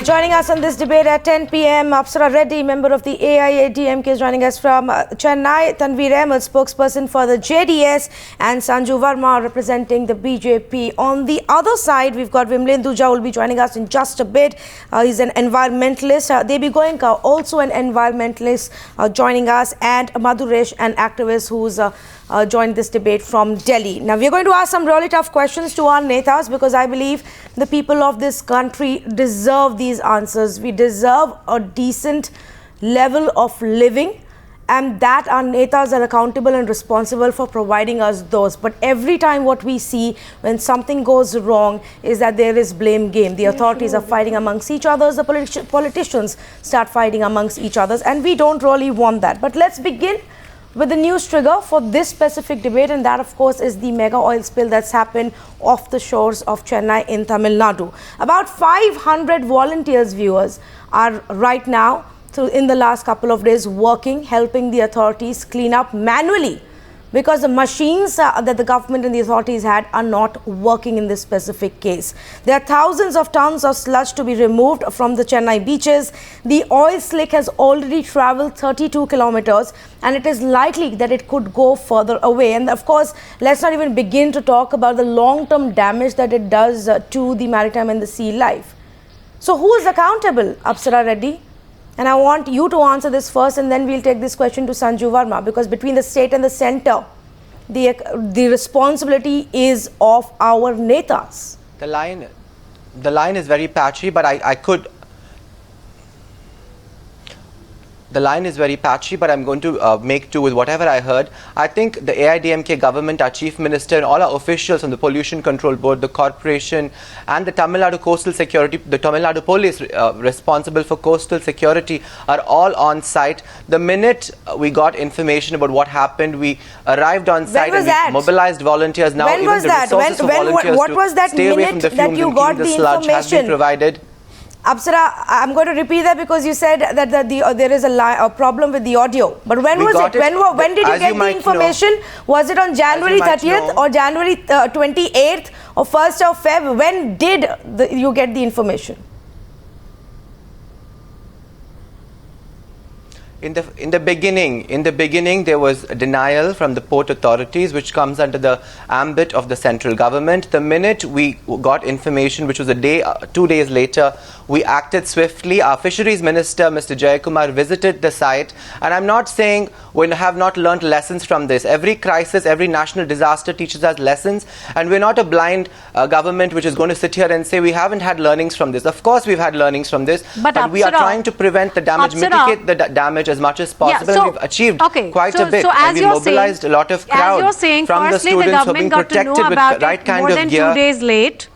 Joining us on this debate at 10 p.m, Apsara Reddy, member of the AIADMK, is joining us from Chennai. Tanvir Ahmed, spokesperson for the JDS, and Sanju Verma, representing the BJP. On the other side, we've got Vimlendu Jha, will be joining us in just a bit. He's an environmentalist. Debi Goenka, also an environmentalist, joining us, and Madhuresh, an activist who's joined this debate from Delhi. Now, we're going to ask some really tough questions to our Netas, because I believe the people of this country deserve these answers. We deserve a decent level of living, and that our Netas are accountable and responsible for providing us those. But every time what we see when something goes wrong is that there is blame game. The authorities are fighting amongst each other, the politicians start fighting amongst each other, and we don't really want that. But let's begin with the news trigger for this specific debate, and that of course is the mega oil spill that's happened off the shores of Chennai in Tamil Nadu. About 500 volunteers, viewers, are right now, in the last couple of days, working, helping the authorities clean up manually, because the machines that the government and the authorities had are not working in this specific case. There are thousands of tons of sludge to be removed from the Chennai beaches. The oil slick has already traveled 32 kilometers, and it is likely that it could go further away. And of course, let's not even begin to talk about the long-term damage that it does to the maritime and the sea life. So who is accountable, Apsara Reddy? And I want you to answer this first, and then we'll take this question to Sanju Verma, because between the state and the centre, the responsibility is of our Netas. The line is very patchy, but the line is very patchy, but I'm going to make do with whatever I heard. I think the AIADMK government, our chief minister, and all our officials on the Pollution Control Board, the corporation, and the Tamil Nadu Coastal Security, the Tamil Nadu Police responsible for coastal security, are all on site. The minute we got information about what happened, we arrived on site and we mobilized volunteers. Now even the resources for volunteers to stay away from the fumes and clean the sludge has been provided. Apsara, I'm going to repeat that because you said that there is a problem with the audio. But when was it? When did you get the information? Was it on January 30th or January 28th or 1st of Feb? When did you get the information? In the beginning, there was a denial from the port authorities, which comes under the ambit of the central government. The minute we got information, which was a day, 2 days later, we acted swiftly. Our fisheries minister, Mr. Kumar, visited the site. And I'm not saying we have not learned lessons from this. Every crisis, every national disaster teaches us lessons. And we're not a blind government which is going to sit here and say we haven't had learnings from this. Of course, we've had learnings from this. But we are trying to prevent the damage, mitigate the damage as much as possible. Yeah, so, and we've achieved quite a bit. So and we mobilized a lot of crowd from the students who have been protected with the right kind of gear. More than 2 days late.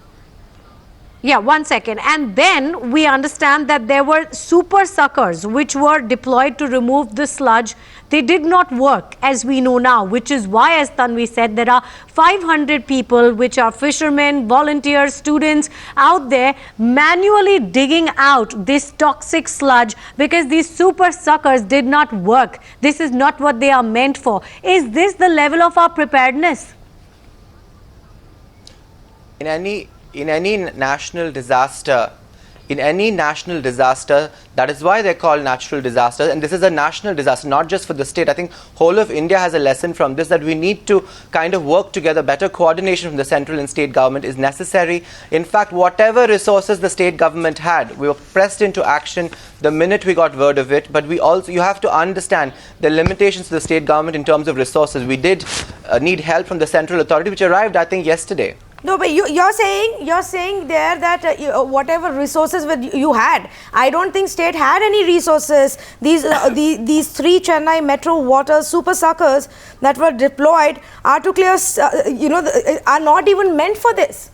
Yeah, 1 second. And then we understand that there were super suckers which were deployed to remove the sludge. They did not work, as we know now, which is why, as Tanvi said, there are 500 people, which are fishermen, volunteers, students out there manually digging out this toxic sludge, because these super suckers did not work. This is not what they are meant for. Is this the level of our preparedness? In any national disaster, that is why they're called natural disasters, and this is a national disaster, not just for the state. I think whole of India has a lesson from this, that we need to kind of work together. Better coordination from the central and state government is necessary. In fact, whatever resources the state government had, we were pressed into action the minute we got word of it. But you have to understand the limitations of the state government in terms of resources. We did need help from the central authority, which arrived, I think, yesterday. No, but you're saying there that whatever resources you had, I don't think state had any resources. These three Chennai Metro Water super suckers that were deployed are to clear, are not even meant for this.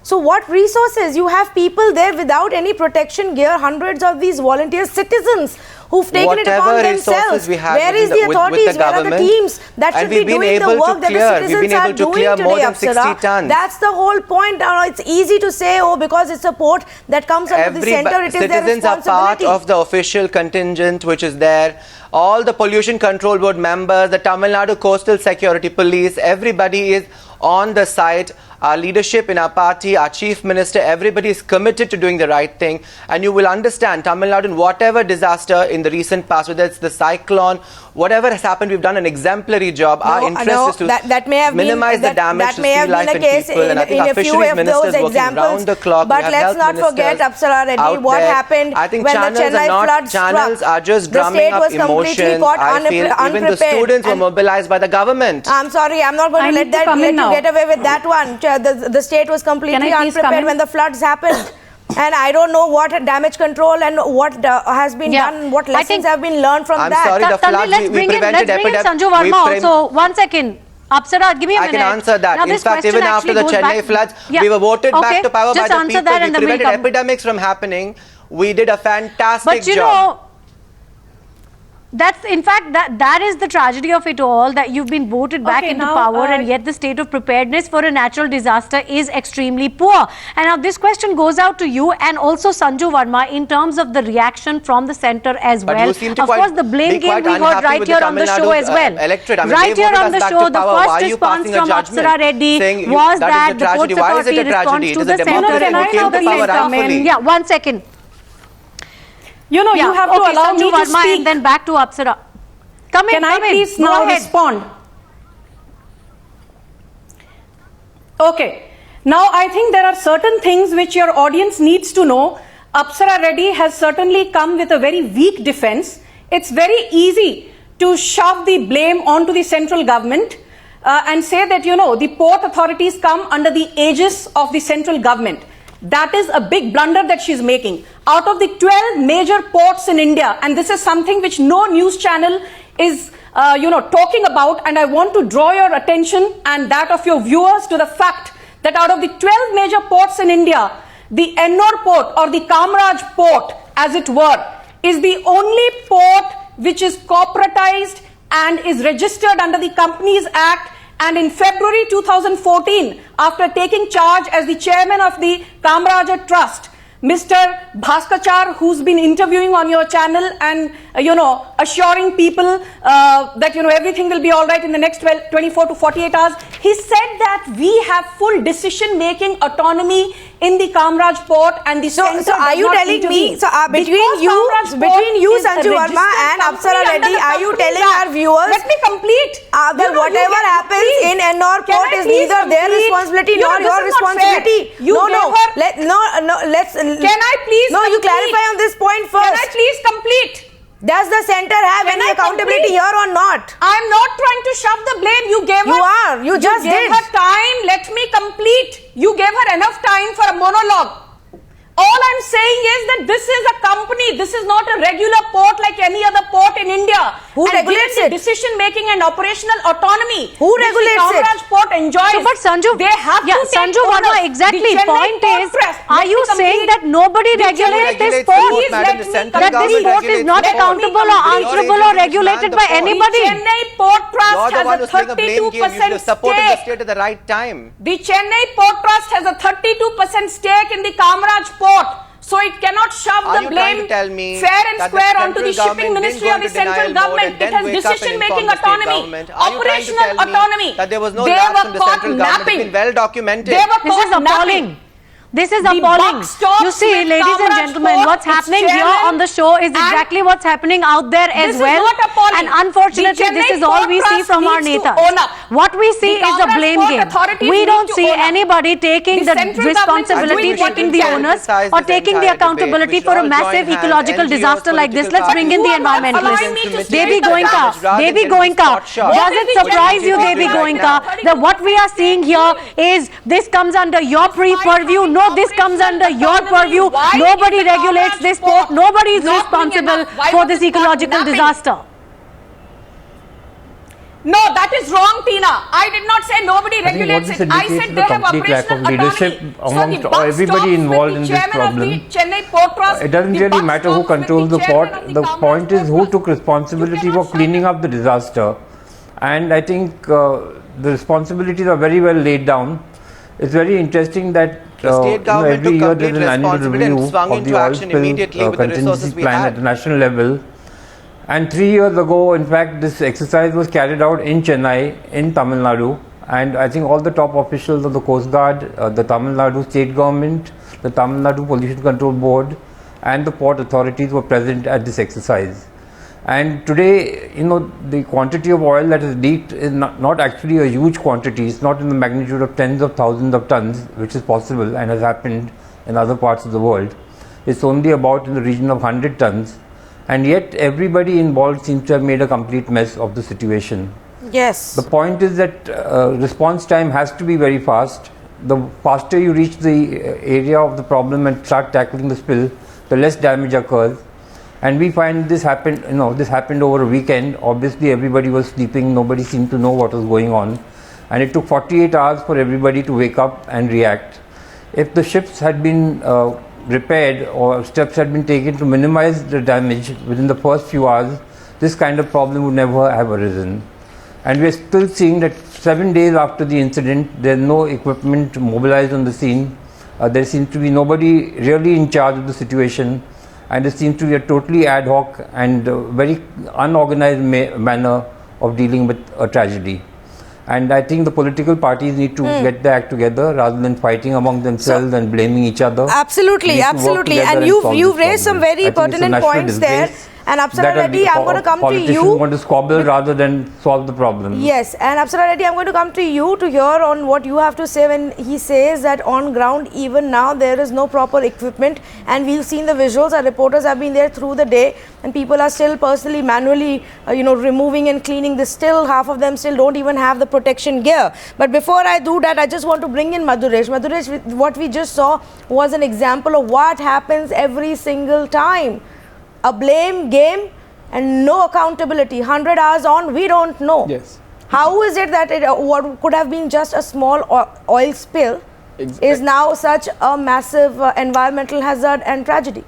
So what resources? You have people there without any protection gear, hundreds of these volunteers, citizens who've taken it upon themselves. Where is the authorities? Where are the teams that should be doing the work that the citizens are doing today, Apsara? That's the whole point. It's easy to say, oh, because it's a port that comes under the centre, it is their responsibility. Citizens are part of the official contingent which is there. All the Pollution Control Board members, the Tamil Nadu Coastal Security Police, everybody is on the site. Our leadership in our party, our chief minister, everybody is committed to doing the right thing. And you will understand, Tamil Nadu, in whatever disaster in the recent past, whether it's the cyclone, whatever has happened, we've done an exemplary job. Our interest is to minimize the damage to sea life and people. And I think our fisheries minister is working round the clock. But let's not forget, Apsara Reddy, what happened when the Chennai floods struck. Channels are just drumming up emotions. I feel even the students were mobilized by the government. I'm sorry, I'm not going to let you get away with that one. The state was completely unprepared when the floods happened. And I don't know what damage control and what has been done, what lessons have been learned from that. I'm sorry, the floods, let's bring in Sanju Verma also. 1 second. Apsara, give me a minute. I can answer that. Now, in fact, even after the Chennai floods, we were voted back to power by the people. We prevented epidemics from happening. We did a fantastic job. Know, that's in fact that is the tragedy of it all, that you've been voted back into power and yet the state of preparedness for a natural disaster is extremely poor. And now this question goes out to you and also Sanju Verma in terms of the reaction from the centre as well. Of course, the blame game we heard right here on the show as well. Right here on the show, the first response from Apsara Reddy was that the Port Authority response to the centre. Yeah, 1 second. You know, you have to allow me to speak. And then back to Apsara. Can I please now respond? Okay. Now, I think there are certain things which your audience needs to know. Apsara Reddy has certainly come with a very weak defense. It's very easy to shove the blame onto the central government and say that, you know, the port authorities come under the aegis of the central government. That is a big blunder that she's making. Out of the 12 major ports in India, and this is something which no news channel is, talking about, and I want to draw your attention and that of your viewers to the fact that out of the 12 major ports in India, the Ennore port or the Kamraj port, as it were, is the only port which is corporatized and is registered under the Companies Act. And in February 2014, after taking charge as the chairman of the Kamraja Trust, Mr. Bhaskachar, who's been interviewing on your channel and, assuring people that, everything will be all right in the next 24 to 48 hours, he said that we have full decision-making autonomy in the Kamraj port and the center. So are you telling me, between you, Sanju Verma and Apsara Reddy, are you telling our viewers that whatever happens in Ennore port is neither their responsibility nor your responsibility? Can I please complete? You clarify on this point first. Can I please complete? Does the centre have any accountability here or not? I'm not trying to shove the blame. You gave her. You just gave her time. Let me complete. You gave her enough time for a monologue. All I'm saying is that this is a company. This is not a regular port like any other port in India. Who regulates it? Decision-making and operational autonomy. Who regulates it? Kamraj port enjoys. So, but Sanju, they have to take Sanju Verma, exactly. Point is, are you saying that nobody regulates this port? That this port is not accountable or answerable or regulated by anybody? The Chennai Port Trust has a 32% supported the state at the right time. The Chennai Port Trust has a 32% stake in the Kamraj port. So it cannot shove the blame fair and square onto the shipping ministry or the central government. It has decision-making autonomy, operational autonomy. That there was no lapse from the central government. It's been well documented. This is appalling. This is appalling. You see, ladies and gentlemen, what's happening here on the show is exactly what's happening out there as well. And unfortunately, this is all we see from our Netas. What we see is a blame game. We don't see anybody taking the responsibility, taking the onus, or taking the accountability for a massive ecological disaster like this. Let's bring in the environmentalists. Debi Goenka. Debi Goenka. Does it surprise you, Debi Goenka, that what we are seeing here is this comes under your purview? No, this comes under your purview. Nobody regulates this port. Nobody is responsible for this ecological disaster. No, that is wrong, Tina. I did not say nobody regulates it. I said they have operational leadership amongst everybody involved in this problem. It doesn't really matter who controls the port. The point is who took responsibility for cleaning up the disaster. And I think the responsibilities are very well laid down. It's very interesting that every year there is an annual review of the oil spill contingency plan at the national level. And 3 years ago, in fact, this exercise was carried out in Chennai, in Tamil Nadu. And I think all the top officials of the Coast Guard, the Tamil Nadu state government, the Tamil Nadu Pollution Control Board and the port authorities were present at this exercise. And today, the quantity of oil that is leaked is not actually a huge quantity. It's not in the magnitude of tens of thousands of tons, which is possible and has happened in other parts of the world. It's only about in the region of 100 tons. And yet everybody involved seems to have made a complete mess of the situation. Yes. The point is that response time has to be very fast. The faster you reach the area of the problem and start tackling the spill, the less damage occurs. And we find this happened, this happened over a weekend. Obviously everybody was sleeping, nobody seemed to know what was going on. And it took 48 hours for everybody to wake up and react. If the ships had been repaired or steps had been taken to minimize the damage within the first few hours, this kind of problem would never have arisen. And we are still seeing that 7 days after the incident, there is no equipment mobilized on the scene. There seems to be nobody really in charge of the situation. And it seems to be a totally ad hoc and very unorganized manner of dealing with a tragedy. And I think the political parties need to get their act together rather than fighting among themselves and blaming each other. Absolutely, absolutely. And you've raised some very pertinent points there. And Apsara Reddy, I'm going to come to you. Politicians want to squabble rather than solve the problem. Yes, and Apsara Reddy, I'm going to come to you to hear on what you have to say when he says that on ground, even now, there is no proper equipment. And we've seen the visuals, our reporters have been there through the day, and people are still personally, manually, removing and cleaning this. Still, half of them still don't even have the protection gear. But before I do that, I just want to bring in Madhuresh. Madhuresh, what we just saw was an example of what happens every single time. A blame game and no accountability. 100 hours on, we don't know. Yes. How is it that what could have been just a small oil spill is now such a massive environmental hazard and tragedy?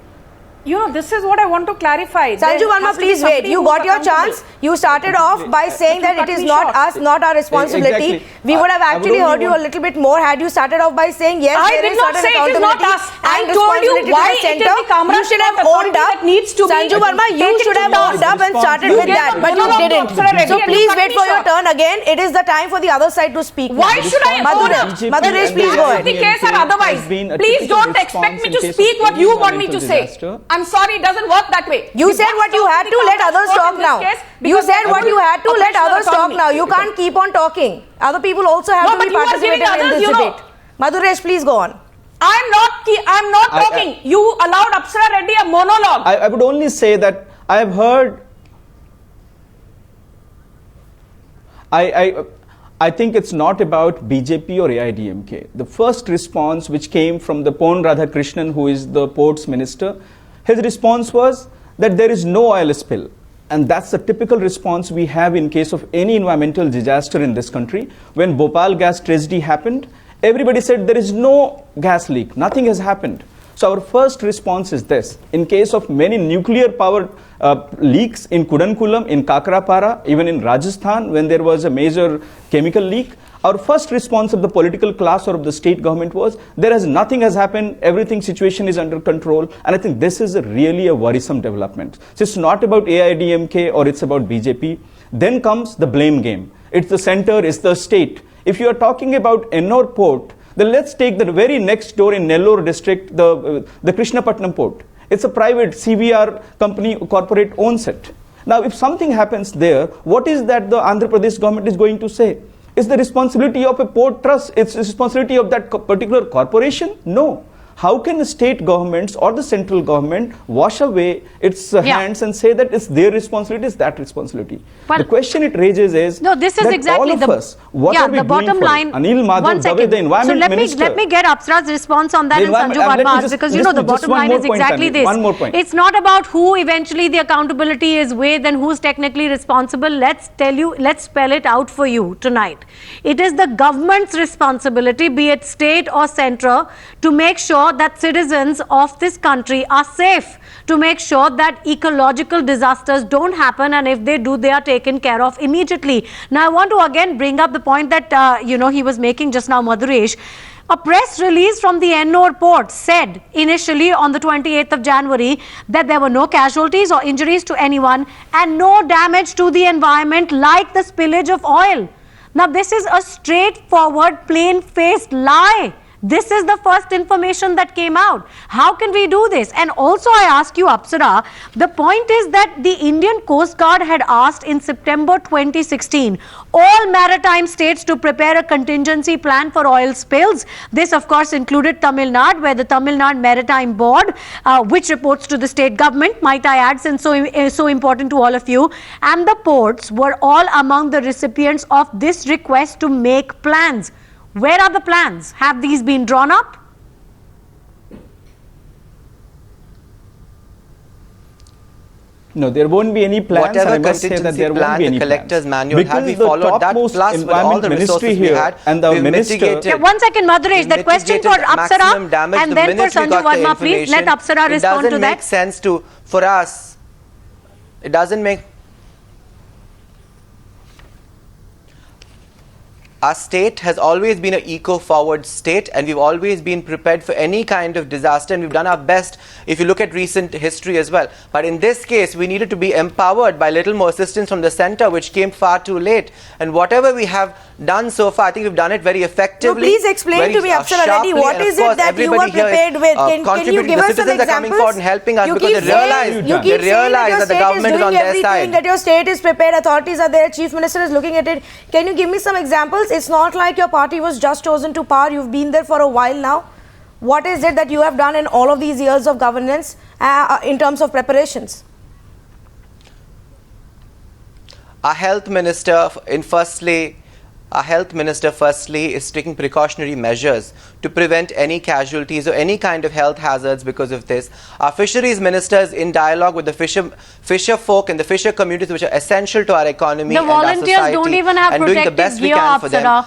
This is what I want to clarify. Sanju Verma, please wait. You got your chance. You started off by saying that it is not us, not our responsibility. Exactly. We would have actually heard you a little bit more had you started off by saying yes, I there did is not certain say it is not accountability us. and I told you responsibility why to the it is center. the Kamra You should have Sport owned Authority up. that needs to be Sanju Verma, you taken should to have task. owned up and started You with gave that, a but you monologue to didn't. Apsara Reddy So and please you cut wait me for your short. turn again. It is the time for the other side to speak. Why should I own up? Madhuresh, please go ahead. The case or otherwise. Please don't expect me to speak what you want me to say. I'm sorry, it doesn't work that way. You said what you had to, let others talk now. You said what you had to, let others talk now. You can't keep on talking. Other people also have to be participating in this debate. Madhuresh, please go on. I'm not talking. You allowed Apsara Reddy a monologue. I would only say that I have heard. I think it's not about BJP or AIADMK. The first response which came from the Pon Radhakrishnan, who is the ports minister, his response was that there is no oil spill. And that's the typical response we have in case of any environmental disaster in this country. When Bhopal gas tragedy happened, everybody said there is no gas leak. Nothing has happened. So our first response is this. In case of many nuclear power leaks in Kudankulam, in Kakrapara, even in Rajasthan, when there was a major chemical leak, our first response of the political class or of the state government was, nothing has happened, everything situation is under control. And I think this is really a worrisome development. So it's not about AIADMK or it's about BJP. Then comes the blame game. It's the center, it's the state. If you are talking about Ennore port, then let's take the very next door in Nellore district, the Krishnapatnam port. It's a private CVR company, corporate owns it. Now, if something happens there, what is that the Andhra Pradesh government is going to say? Is the responsibility of a port trust, it's the responsibility of that particular corporation? No. How can the state governments or the central government wash away its hands and say that it's their responsibility, it's that responsibility? Well, the question it raises is, no, this is that exactly all of us, what are we the bottom doing for line. it? Anil Madhav Dave, the environment minister. So let me get Apsara's response on that and Sanju Verma's, because the bottom line is exactly this. One more point. It's not about who eventually the accountability is with and who's technically responsible. Let's spell it out for you tonight. It is the government's responsibility, be it state or central, to make sure that citizens of this country are safe, to make sure that ecological disasters don't happen, and if they do, they are taken care of immediately. Now, I want to again bring up the point that he was making just now, Madhuresh. A press release from the Ennore port said initially on the 28th of January that there were no casualties or injuries to anyone and no damage to the environment like the spillage of oil. Now, this is a straightforward, plain-faced lie. This is the first information that came out. How can we do this? And also I ask you, Apsara, the point is that the Indian Coast Guard had asked in September 2016 all maritime states to prepare a contingency plan for oil spills. This of course included Tamil Nadu, where the Tamil Nadu Maritime Board, which reports to the state government, might I add, since so important to all of you, and the ports were all among the recipients of this request to make plans. Where are the plans? Have these been drawn up? No, there won't be any plans. Whatever I must say that there won't be any collector's plans. manual, because had we the followed that, topmost plus with all the resources we had, and the we minister. mitigated. Yeah, one second, Madhuresh. The question for Apsara and then for Sanju Verma, please let Apsara respond to that. It doesn't make sense for us. It doesn't make. Our state has always been an eco-forward state, and we've always been prepared for any kind of disaster, and we've done our best if you look at recent history as well. But in this case, we needed to be empowered by little more assistance from the center, which came far too late. And whatever we have done so far, I think we've done it very effectively. No, please explain to me, Apsara Reddy, what is it that you were prepared with? Can you give us some examples? Are coming forward and helping us because they realize that the government is on their side. That your state is prepared, authorities are there, chief minister is looking at it. Can you give me some examples? It's not like your party was just chosen to power. You've been there for a while now. What is it that you have done in all of these years of governance in terms of preparations? Our health minister, firstly, is taking precautionary measures to prevent any casualties or any kind of health hazards because of this. Our fisheries minister is in dialogue with the fisher folk and the fisher communities, which are essential to our economy and our society. The volunteers don't even have protective gear, Apsara.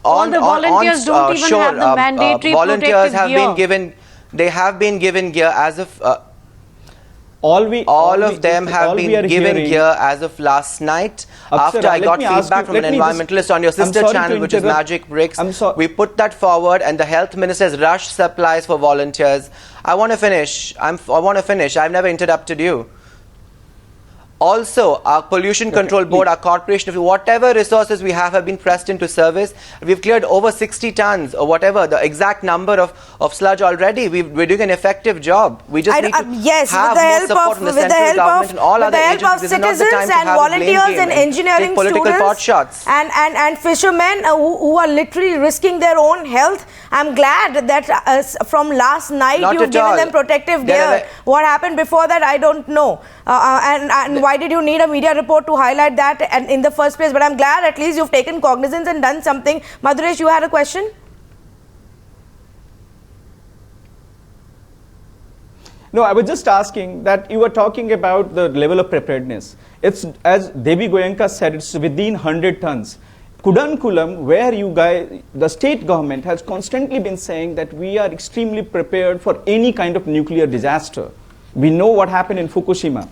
All the volunteers don't even have the mandatory volunteers protective gear. They have been given gear as of... all of them have been given gear as of last night. Apsara, after I got feedback from an environmentalist on your sister channel, which is Magic Bricks, we put that forward, and the health minister has rushed supplies for volunteers. I want to finish. I've never interrupted you. Also, our pollution control board, our corporation, whatever resources we have been pressed into service. We've cleared over 60 tons or whatever the exact number of sludge already. We're doing an effective job. We just need to have more support from the central government and all other agencies. This is not the time to have a blame game and engineering political pot shots. And fishermen who are literally risking their own health. I'm glad that from last night you've given them protective gear. What happened before that, I don't know. And why did you need a media report to highlight that and in the first place? But I'm glad at least you've taken cognizance and done something. Madhuresh, you had a question? No, I was just asking that you were talking about the level of preparedness. It's, as Debi Goenka said, it's within 100 tons. Kudankulam, where you guys, the state government has constantly been saying that we are extremely prepared for any kind of nuclear disaster. We know what happened in Fukushima.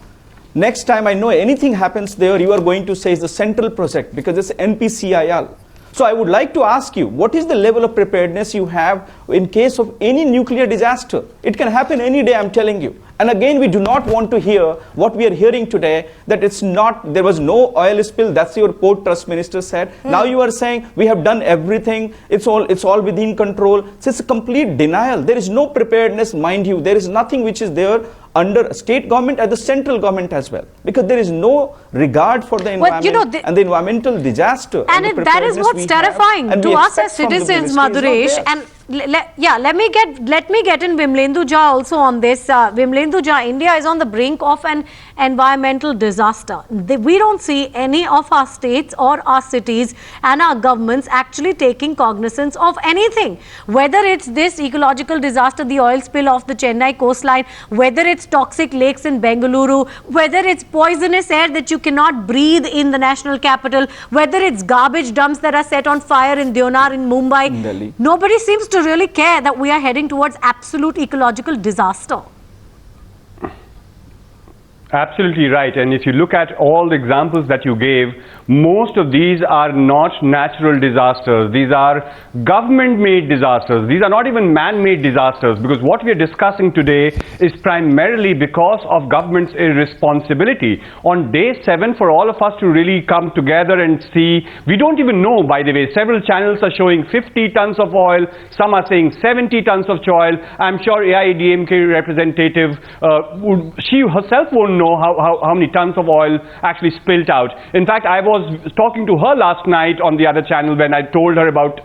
Next time I know anything happens there, you are going to say it's the central project because it's NPCIL. So I would like to ask you, what is the level of preparedness you have in case of any nuclear disaster? It can happen any day, I'm telling you. And again, we do not want to hear what we are hearing today, that there was no oil spill. That's your port trust minister said. Now you are saying we have done everything. It's all within control. So it's a complete denial. There is no preparedness, mind you. There is nothing which is there under state government and the central government as well, because there is no regard for the environment and the environmental disaster. And that is what's terrifying to us as citizens, Madhuresh. And let me get in Vimlendu Jha also on this. Vimlendu Jha, India is on the brink of an environmental disaster. We don't see any of our states or our cities and our governments actually taking cognizance of anything. Whether it's this ecological disaster, the oil spill off the Chennai coastline, whether it's toxic lakes in Bangaluru, whether it's poisonous air that you cannot breathe in the national capital, whether it's garbage dumps that are set on fire in Deonar in Mumbai. Nobody seems to really care that we are heading towards absolute ecological disaster. Absolutely right. And if you look at all the examples that you gave, most of these are not natural disasters. These are government-made disasters. These are not even man-made disasters, because what we are discussing today is primarily because of government's irresponsibility. On day 7, for all of us to really come together and see, we don't even know, by the way, several channels are showing 50 tons of oil, some are saying 70 tons of oil. I'm sure AIADMK representative, she herself won't know how many tons of oil actually spilled out. In fact, I was talking to her last night on the other channel when I told her about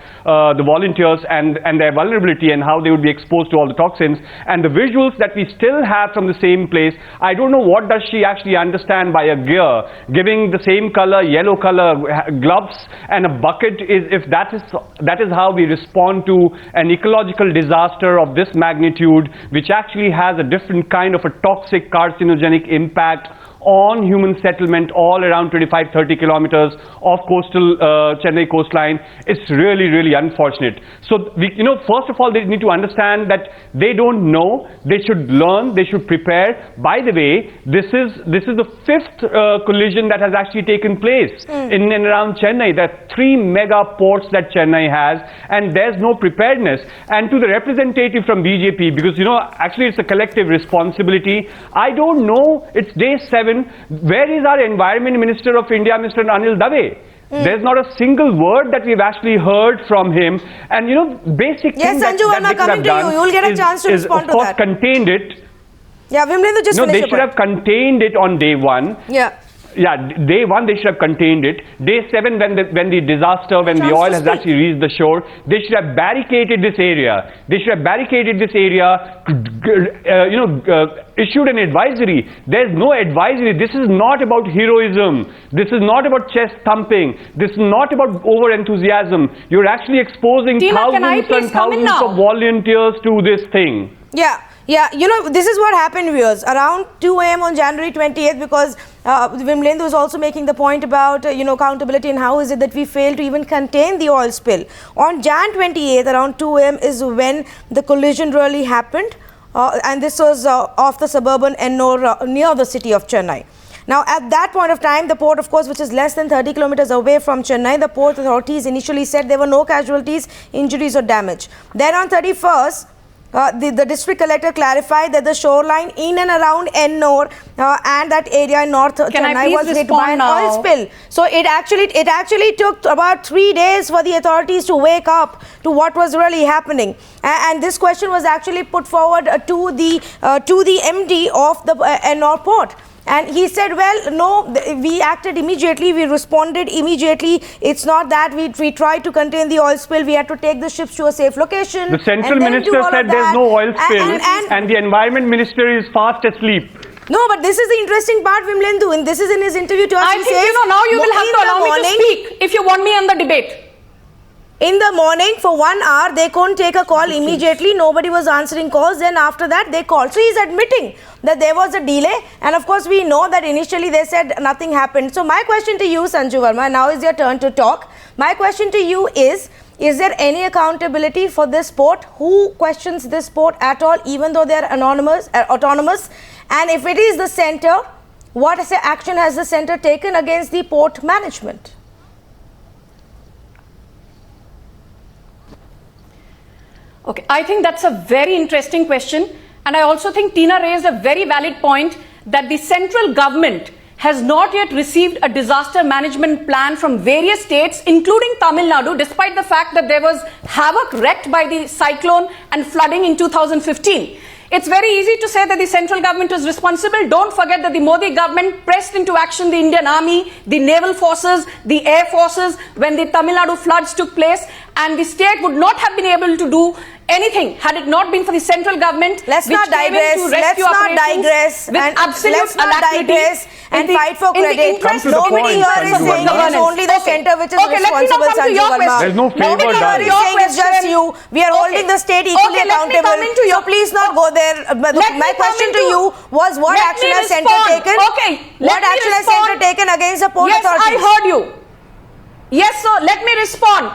the volunteers and their vulnerability and how they would be exposed to all the toxins. And the visuals that we still have from the same place, I don't know what does she actually understand by a gear, giving the same color, yellow color, gloves and a bucket, if that is how we respond to an ecological disaster of this magnitude, which actually has a different kind of a toxic carcinogenic impact on human settlement all around 25-30 kilometers of coastal Chennai coastline. It's really, really unfortunate. So, first of all, they need to understand that they don't know. They should learn. They should prepare. By the way, this is the 5th collision that has actually taken place in and around Chennai. There are 3 mega ports that Chennai has, and there's no preparedness. And to the representative from BJP, because actually it's a collective responsibility. I don't know. It's day 7. Where is our Environment Minister of India, Mr. Anil Dave? There's not a single word that we've actually heard from him. And basic thing that they could have done you'll get a chance to respond to that. Of course, contained it. Yeah, Vimlendu, just finish. They should have contained it on day 1. Yeah, day 1 they should have contained it. Day 7, when the disaster, when the oil has actually reached the shore, they should have barricaded this area. They should have barricaded this area, issued an advisory. There's no advisory. This is not about heroism. This is not about chest thumping. This is not about over-enthusiasm. You're actually exposing thousands and thousands of volunteers to this thing. Yeah, this is what happened, viewers. Around 2 a.m. on January 28th, because Vimlendu is also making the point about, accountability and how is it that we fail to even contain the oil spill. On Jan 28th, around 2 a.m. is when the collision really happened. And this was off the suburban Ennore near the city of Chennai. Now, at that point of time, the port, of course, which is less than 30 kilometers away from Chennai, the port authorities initially said there were no casualties, injuries or damage. Then on 31st, the district collector clarified that the shoreline in and around Ennore and that area in North Chennai was hit by an oil spill. So it actually took about 3 days for the authorities to wake up to what was really happening. And this question was actually put forward to the MD of the Ennore port. And he said, well, no, we acted immediately, we responded immediately. It's not that we tried to contain the oil spill, we had to take the ships to a safe location. The central minister said there's no oil spill and the environment minister is fast asleep. No, but this is the interesting part, Vimlendu, and this is in his interview to us. I think, now you will have to allow me to speak if you want me on the debate. In the morning, for 1 hour, they couldn't take a call immediately. Nobody was answering calls. Then after that, they called. So he's admitting that there was a delay. And of course, we know that initially they said nothing happened. So my question to you, Sanju Verma, now is your turn to talk. My question to you is there any accountability for this port? Who questions this port at all, even though they are autonomous? And if it is the center, what action has the center taken against the port management? Okay, I think that's a very interesting question, and I also think Tina raised a very valid point that the central government has not yet received a disaster management plan from various states, including Tamil Nadu, despite the fact that there was havoc wreaked by the cyclone and flooding in 2015. It's very easy to say that the central government is responsible. Don't forget that the Modi government pressed into action the Indian Army, the naval forces, the air forces when the Tamil Nadu floods took place, and the state would not have been able to do anything had it not been for the central government. Let's not digress and fight for credit. Nobody here is saying it's only the center which is responsible, Sanju Verma. There's no favor Nobody here is saying it's just you. We are holding the state equally accountable. So please not go there. My question to you was, what action has center taken? What action has center taken against the port authorities? Yes, I heard you. Yes, sir. Let me respond.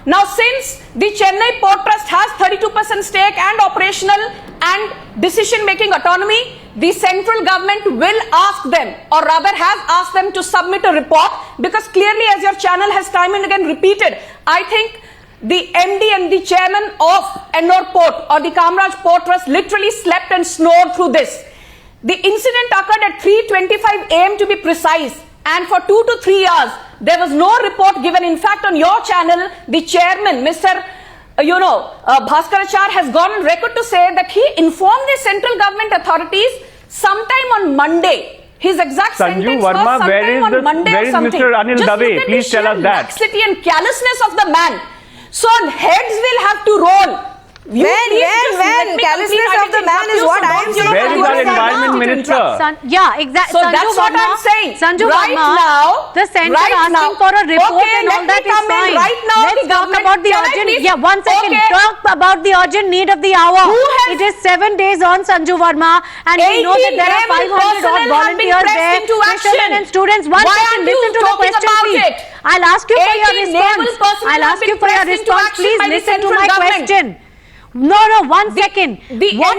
Now, since the Chennai Port Trust has 32% stake and operational and decision-making autonomy, the central government will ask them, or rather has asked them, to submit a report, because clearly, as your channel has time and again repeated, I think the MD and the chairman of Ennore Port or the Kamraj Port Trust literally slept and snored through this. The incident occurred at 3:25 a.m. to be precise, and for 2 to 3 hours, there was no report given. In fact, on your channel, the chairman, Mr. Bhaskarachar, has gone on record to say that he informed the central government authorities sometime on Monday. His exact Sanju sentence Verma, was sometime on Monday where or is something. Mr. Anil Just Dave? look at Please the tell us sheer that. laxity and carelessness of the man. So heads will have to roll. When carelessness of the man is what I am saying. Where is our environment minister? Exactly. So that's what I'm saying. Sanju right Verma, now, the center asking for a report and all that is fine. Right now, let's talk about the urgent. Yeah, 1 second. Okay. Talk about the urgent need of the hour. It is 7 days on, Sanju Verma, and we know that there are 500 odd volunteers there. Fishermen and students. 1 second. Listen to the question, please. I'll ask you for your response. I'll ask you for your response. Please listen to my question. No, 1 second. What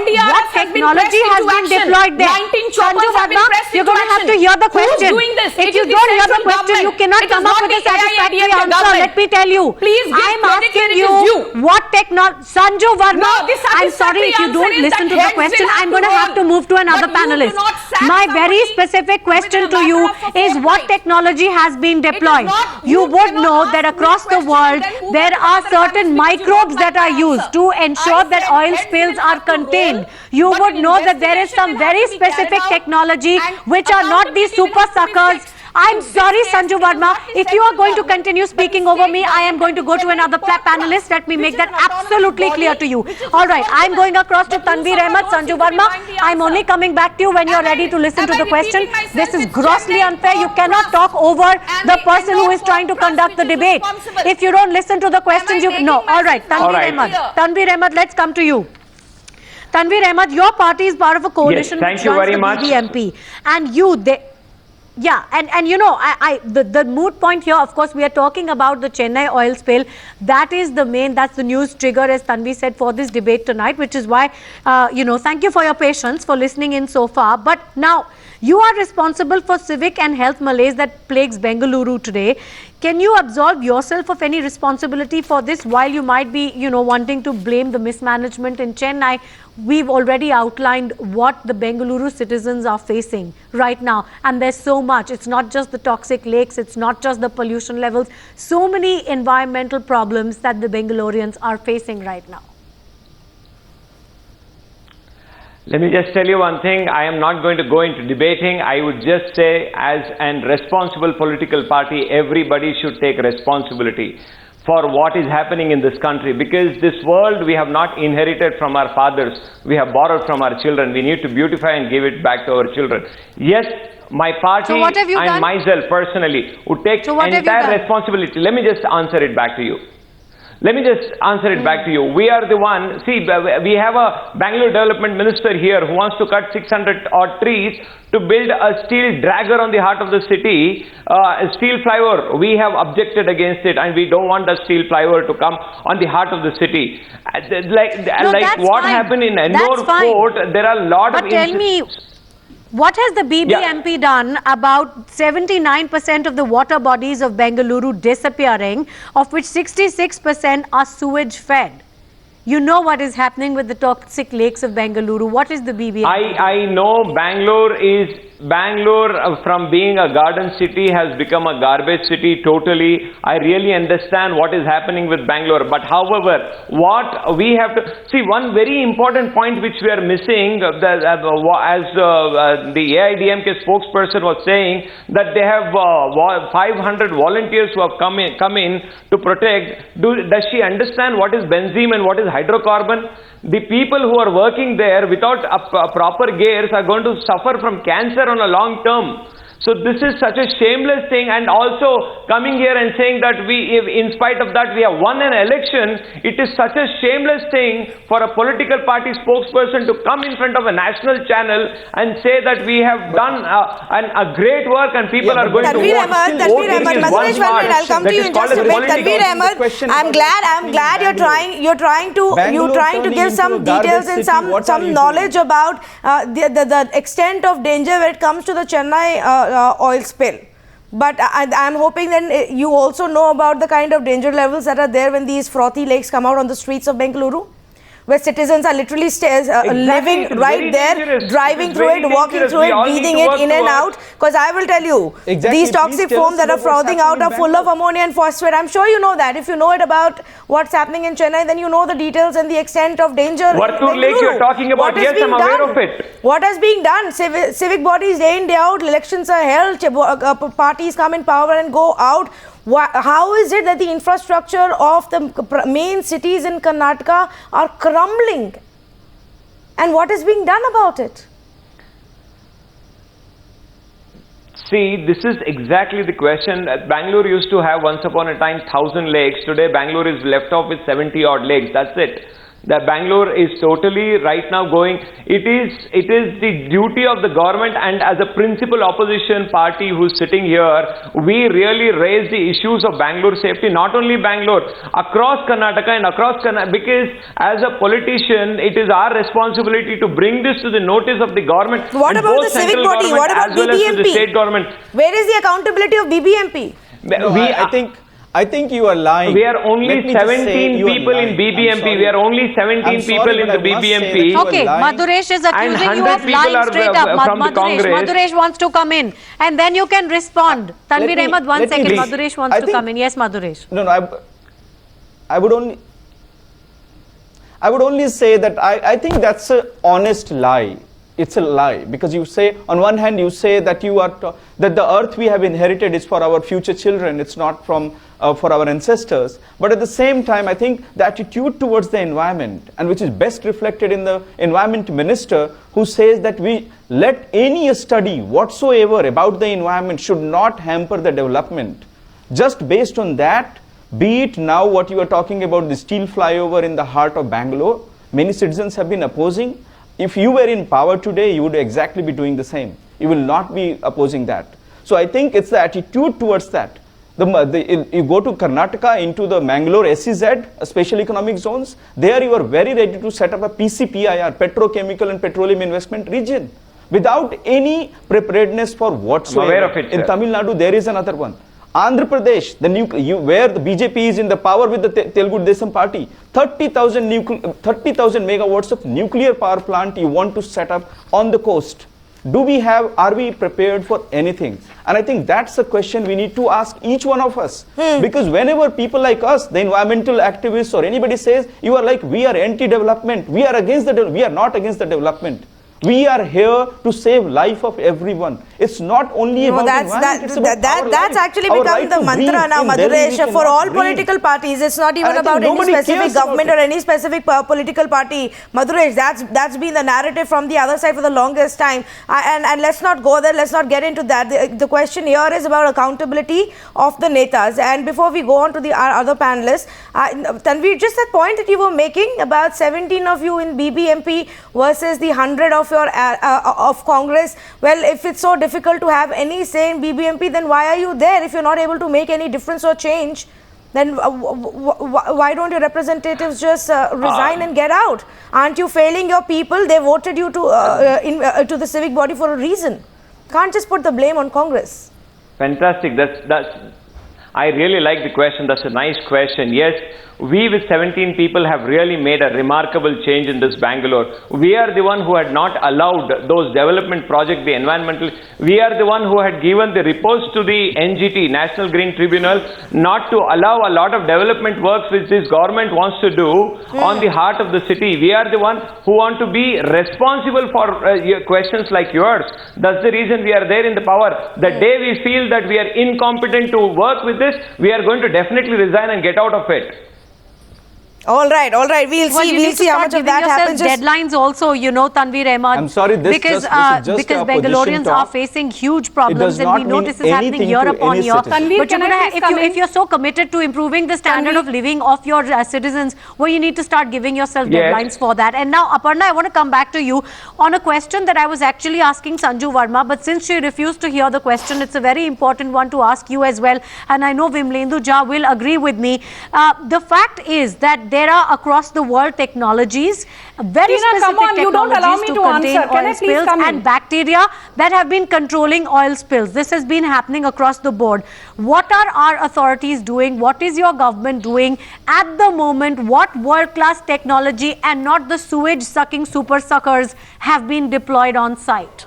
technology has been deployed there? Sanju Verma, you're going to have to hear the question. If you don't hear the question, you cannot come up with a satisfactory answer. Let me tell you. I'm asking you what technology. Sanju Verma, I'm sorry if you don't listen to the question. I'm going to have to move to another panelist. My very specific question to you is what technology has been deployed? You would know that across the world, there are certain microbes that are used to ensure that oil spills are contained. You would know that there is some very specific technology which are not these super suckers. I'm sorry, Sanju Verma, if you are going to continue speaking over me, I am going to go to another panelist. Let me make that absolutely clear to you. All right, I'm going across to Tanvir Ahmed. Sanju Verma, I'm only coming back to you when you're ready to listen to the question. This is grossly unfair. You cannot talk over the person who is trying to conduct the debate. If you don't listen to the questions, you no. All right, Tanvir Ahmed. Tanvir Ahmed, let's come to you. Tanvir Ahmed, your party is part of a coalition which runs the BBMP, and and you know, the moot point here, of course, we are talking about the Chennai oil spill. That is that's the news trigger, as Tanvi said, for this debate tonight, which is why, thank you for your patience, for listening in so far. But now, you are responsible for civic and health malaise that plagues Bangaluru today. Can you absolve yourself of any responsibility for this while you might be, wanting to blame the mismanagement in Chennai? We've already outlined what the Bangaluru citizens are facing right now. And there's so much. It's not just the toxic lakes. It's not just the pollution levels. So many environmental problems that the Bengalurians are facing right now. Let me just tell you one thing. I am not going to go into debating. I would just say, as a responsible political party, everybody should take responsibility for what is happening in this country, because this world we have not inherited from our fathers. We have borrowed from our children. We need to beautify and give it back to our children. Yes, my party and myself personally would take entire responsibility. Let me just answer it back to you. Let me just answer it back to you. We are the one, see, we have a Bangalore development minister here who wants to cut 600 odd trees to build a steel dragger on the heart of the city, a steel flyover. We have objected against it, and we don't want a steel flyover to come on the heart of the city. Like what happened in Ennore Port, there are a lot of... But tell me, what has the BBMP done about 79% of the water bodies of Bangaluru disappearing, of which 66% are sewage fed? You know what is happening with the toxic lakes of Bangaluru. What is the BBMP? I know Bangalore from being a garden city has become a garbage city totally. I really understand what is happening with Bangalore. But however, what we have to see, one very important point which we are missing, as the AIADMK spokesperson was saying, that they have 500 volunteers who have come in to protect. Does she understand what is benzene and what is hydrocarbon? The people who are working there without proper gears are going to suffer from cancer on a long term. So this is such a shameless thing, and also coming here and saying that in spite of that, we have won an election. It is such a shameless thing for a political party spokesperson to come in front of a national channel and say that we have done a great work and people are going to vote. Tanvir Ahmed, Madhuresh, I'll come to you in just a bit. Tanvir Ahmed, I'm glad you're trying to give some details and some knowledge about the extent of danger when it comes to the Chennai oil spill. But I'm hoping then you also know about the kind of danger levels that are there when these frothy lakes come out on the streets of Bengaluru, where citizens are literally living right there, driving through it, walking through it, breathing it in and out. Because I will tell you, these toxic foam that are frothing out are full of ammonia and phosphate. I'm sure you know that. If you know it about what's happening in Chennai, then you know the details and the extent of danger. Vartur Lake you're talking about, yes, I'm aware of it. What has been done? Civic bodies day in, day out, elections are held, parties come in power and go out. How is it that the infrastructure of the main cities in Karnataka are crumbling? And what is being done about it? See, this is exactly the question. Bangalore used to have once upon a time 1,000 lakes. Today, Bangalore is left off with 70 odd lakes. That's it. That Bangalore is totally right now going. It is the duty of the government, and as a principal opposition party who's sitting here, we really raise the issues of Bangalore safety, not only Bangalore, across Karnataka and across Karnataka, because as a politician, it is our responsibility to bring this to the notice of the government. What about the civic body? What about BBMP? As well as to the state government. Where is the accountability of BBMP? No, I think you are lying. We are only 17 people in BBMP. We are only 17 people in the BBMP. Okay, Madhuresh is accusing you of lying straight up. Madhuresh wants to come in. And then you can respond. Tanvir Ahmed, 1 second. Madhuresh wants to come in. Yes, Madhuresh. No, I would only say that I think that's an honest lie. It's a lie, because you say, on one hand, you say that that the earth we have inherited is for our future children. It's not for our ancestors. But at the same time, I think the attitude towards the environment, and which is best reflected in the environment minister, who says that we let any study whatsoever about the environment should not hamper the development. Just based on that, be it now what you are talking about, the steel flyover in the heart of Bangalore, many citizens have been opposing. If you were in power today, you would exactly be doing the same. You will not be opposing that. So I think it's the attitude towards that. You go to Karnataka, into the Mangalore SEZ, special economic zones, there you are very ready to set up a PCPIR, petrochemical and petroleum investment region, without any preparedness for whatsoever. I'm aware of it, in Tamil Nadu, there is another one. Andhra Pradesh, where the BJP is in the power with the Telugu Desam party, 30,000 megawatts of nuclear power plant you want to set up on the coast. Are we prepared for anything? And I think that's a question we need to ask each one of us. Because whenever people like us, the environmental activists or anybody says, you are like, we are anti-development, we are not against the development. We are here to save life of everyone. It's not only about environment, it's about that's actually become the mantra now, Madhuresh, for all political parties. It's not even about any specific government or any specific political party. Madhuresh, that's been the narrative from the other side for the longest time. And let's not go there, let's not get into that. The question here is about accountability of the Netas. And before we go on to our other panelists, Tanvir, just that point that you were making about 17 of you in BBMP versus the 100 of Congress. Well, if it's so difficult to have any say in BBMP, then why are you there? If you're not able to make any difference or change, then why don't your representatives just resign and get out? Aren't you failing your people? They voted you to the civic body for a reason. Can't just put the blame on Congress. Fantastic. I really like the question. That's a nice question. Yes, we with 17 people have really made a remarkable change in this Bangalore. We are the one who had not allowed those development projects, the environmental. We are the one who had given the reports to the NGT, National Green Tribunal, not to allow a lot of development works which this government wants to do on the heart of the city. We are the one who want to be responsible for questions like yours. That's the reason we are there in the power. The day we feel that we are incompetent to work with this, we are going to definitely resign and get out of it. All right. We'll see how much of that happens. Deadlines also, you know, Tanvir Ahmed. I'm sorry, because Bangaloreans are facing huge problems, and we know this is happening year upon year. Tanvir, but if you're so committed to improving the standard of living of your citizens, well, you need to start giving yourself deadlines for that. And now, Aparna, I want to come back to you on a question that I was actually asking Sanju Verma, but since she refused to hear the question, it's a very important one to ask you as well. And I know Vimlendu Jha will agree with me. The fact is that there are across the world technologies, very specific technologies to contain oil spills and bacteria that have been controlling oil spills. This has been happening across the board. What are our authorities doing? What is your government doing at the moment? What world-class technology and not the sewage-sucking super suckers have been deployed on site?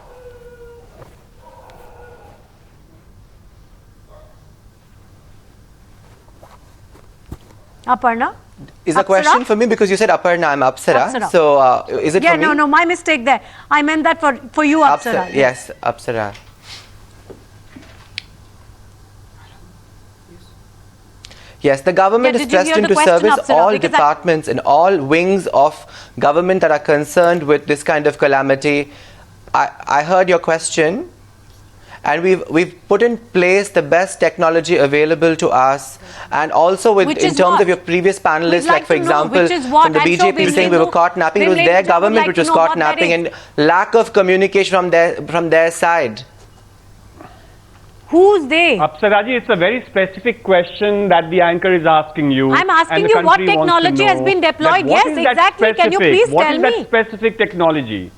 Aparna? Is a question for me because you said Aparna, I'm Apsara. So is it for me? No, my mistake there. I meant that for you, Apsara. Yes, Apsara. Yes, the government is pressed into service all departments and all wings of government that are concerned with this kind of calamity. I heard your question. And we've put in place the best technology available to us, and also in terms of your previous panelists, like for example, from the BJP saying we were caught napping, it was their government which was caught napping, and lack of communication from their side. Who's they? Apsaraji, it's a very specific question that the anchor is asking you. I'm asking you what technology has been deployed. Yes, exactly. Can you please tell me? What is that specific technology?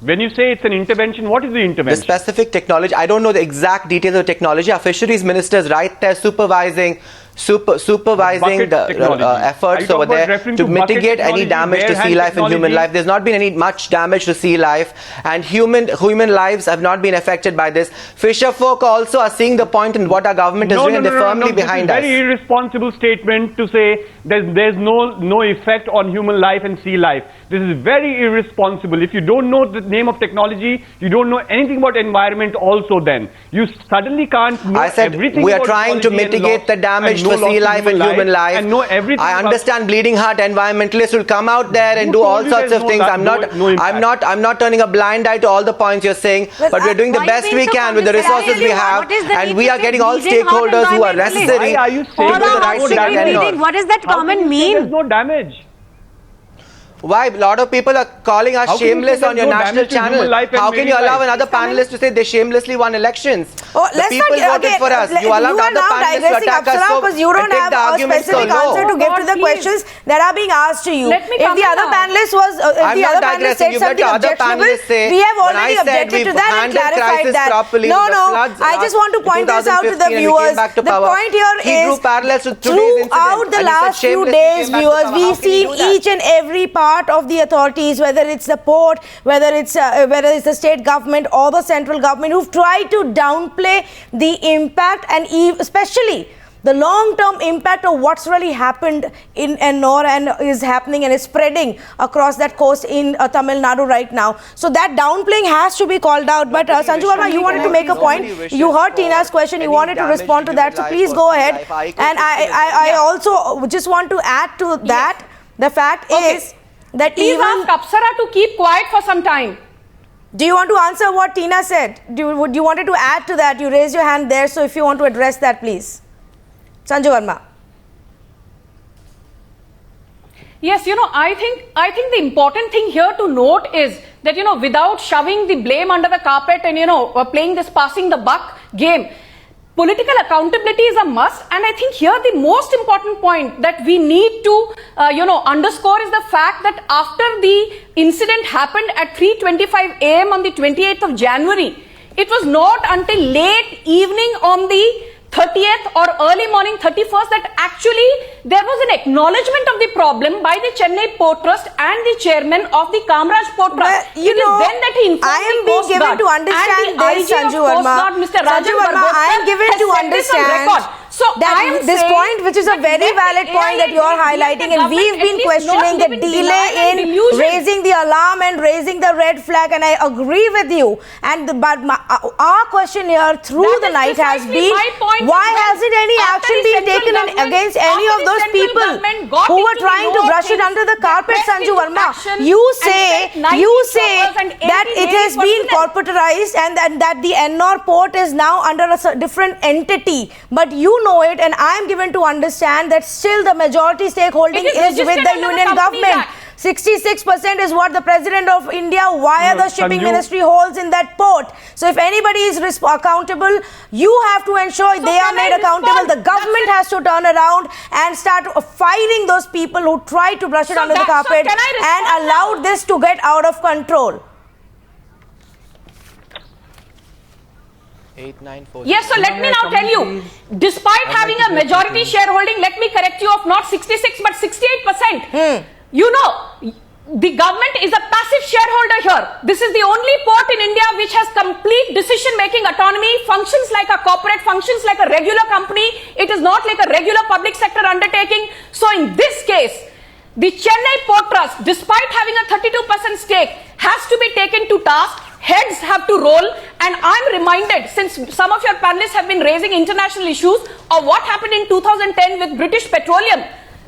When you say it's an intervention, what is the intervention? The specific technology, I don't know the exact details of the technology. Our fisheries minister is right there supervising the efforts over there to mitigate any damage to sea life and human life. There's not been any much damage to sea life, and human lives have not been affected by this. Fisher folk also are seeing the point in what our government is doing, and they're firmly behind us. It's a very irresponsible statement to say there's no effect on human life and sea life. This is very irresponsible. If you don't know the name of technology, you don't know anything about environment also then. You suddenly can't know everything. We are trying to mitigate the damage for sea life and human life. And know everything. I understand bleeding heart environmentalists will come out there and do all sorts of things. I'm not turning a blind eye to all the points you're saying, but we're doing the best we can with the resources we have, and we are getting all stakeholders who are necessary. Why are you saying what does that comment mean? There's no damage. Why? A lot of people are calling us shameless on your national channel. How can you allow another panelist to say they shamelessly won elections? The people voted for us. You allow other panelists to attack us because you don't have a specific answer to give to the questions that are being asked to you. If the other panelist said something objectionable, we have already objected to that and clarified that. No, I just want to point this out to the viewers. The point here is, throughout the last few days, viewers, we've seen each and every part of the authorities, whether it's the port, whether it's the state government or the central government, who've tried to downplay the impact and especially the long-term impact of what's really happened in Ennore and is happening and is spreading across that coast in Tamil Nadu right now. So that downplaying has to be called out. But Sanju Verma, you wanted to make a point. You heard Tina's question. You wanted to respond to that. So please go ahead. And I also just want to add to that. The fact is that please ask Apsara to keep quiet for some time. Do you want to answer what Tina said? Would you wanted to add to that? You raised your hand there, so if you want to address that, please. Sanju Verma. Yes, I think the important thing here to note is that, without shoving the blame under the carpet and, playing this passing the buck game, political accountability is a must, and I think here the most important point that we need to, underscore is the fact that after the incident happened at 3:25 a.m. on the 28th of January, it was not until late evening on the 30th or early morning 31st that actually there was an acknowledgement of the problem by the Chennai Port Trust and the chairman of the Kamraj Port Trust. It is then that he informed the Coast Guard and the IG of Coast Guard, Mr. Rajan Barbosa, has said this on record. So So this point, which is a very valid point that you're highlighting, and we've been questioning the delay in raising the alarm and raising the red flag, and I agree with you. But our question here through the night has been, why hasn't any action been taken against any of those people who were trying to brush it under the carpet, Sanju Verma? You say that it has been corporatized and that the Ennore port is now under a different entity, but you know it, and I am given to understand that still the majority stakeholding is with the union government. 66% is what the President of India via the shipping ministry holds in that port. So if anybody is accountable, you have to ensure they are made accountable. The government has to turn around and start firing those people who try to brush it under the carpet and allow this to get out of control. 8946. Yes, so let me now tell you, despite having a majority shareholding, let me correct you, of not 66 but 68%. You know, the government is a passive shareholder here. This is the only port in India which has complete decision-making autonomy, functions like a corporate, functions like a regular company. It is not like a regular public sector undertaking. So in this case, the Chennai Port Trust, despite having a 32% stake, has to be taken to task. Heads have to roll, and I'm reminded, since some of your panelists have been raising international issues, of what happened in 2010 with British Petroleum.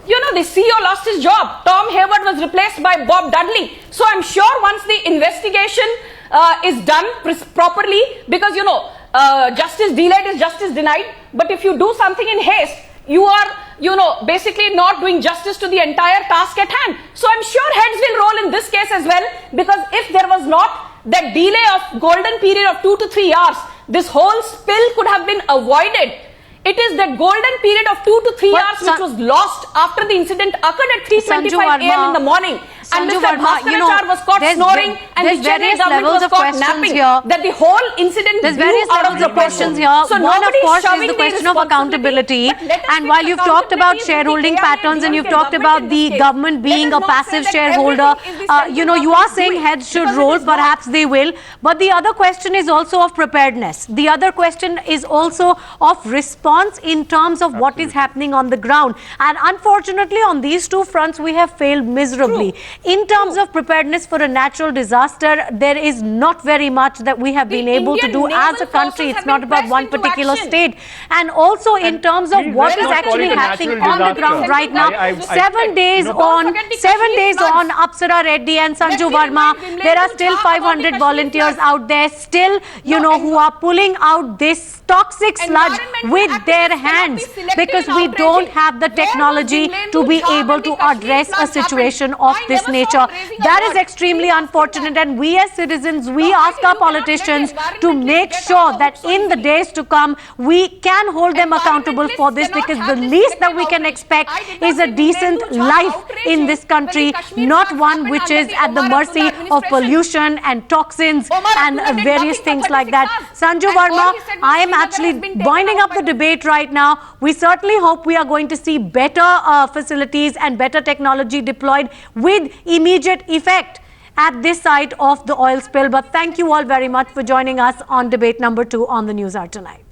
You know, the CEO lost his job. Tom Hayward was replaced by Bob Dudley. So I'm sure once the investigation is done properly, because, you know, justice delayed is justice denied. But if you do something in haste, you are, you know, basically not doing justice to the entire task at hand. So I'm sure heads will roll in this case as well, because if there was not that delay of golden period of 2 to 3 years, this whole spill could have been avoided. It is that golden period of 2 to 3 hours which was lost after the incident occurred at 3:25 a.m. in the morning. And Mr. Bhaskar was caught snoring and the Chennai government was caught napping. That the whole incident there's various levels of questions here. So one, of course, is the question of accountability. And while you've talked about shareholding patterns and you've talked about the government being a passive shareholder, you know, you are saying heads should roll, perhaps they will. But the other question is also of preparedness. The other question is also of response in terms of what is happening on the ground. And unfortunately, on these two fronts, we have failed miserably. In terms of preparedness for a natural disaster, there is not very much that we have been able to do as a country. It's not about one particular state. And also in terms of what is actually happening on the ground right now, 7 days on Apsara Reddy and Sanju Verma, there are still 500 volunteers out there still, you know, who are pulling out this toxic sludge with their hands, because we don't have the technology to be able to address a situation of this nature. That is extremely unfortunate, and we as citizens, we ask our politicians to make sure that in the days to come, we can hold them accountable for this, because the least that we can expect is a decent life in this country, not one which is at the mercy of pollution and toxins and various things like that. Sanju Verma, I am actually winding up the debate right now. We certainly hope we are going to see better facilities and better technology deployed with immediate effect at this site of the oil spill. But thank you all very much for joining us on debate number 2 on the Newshour tonight.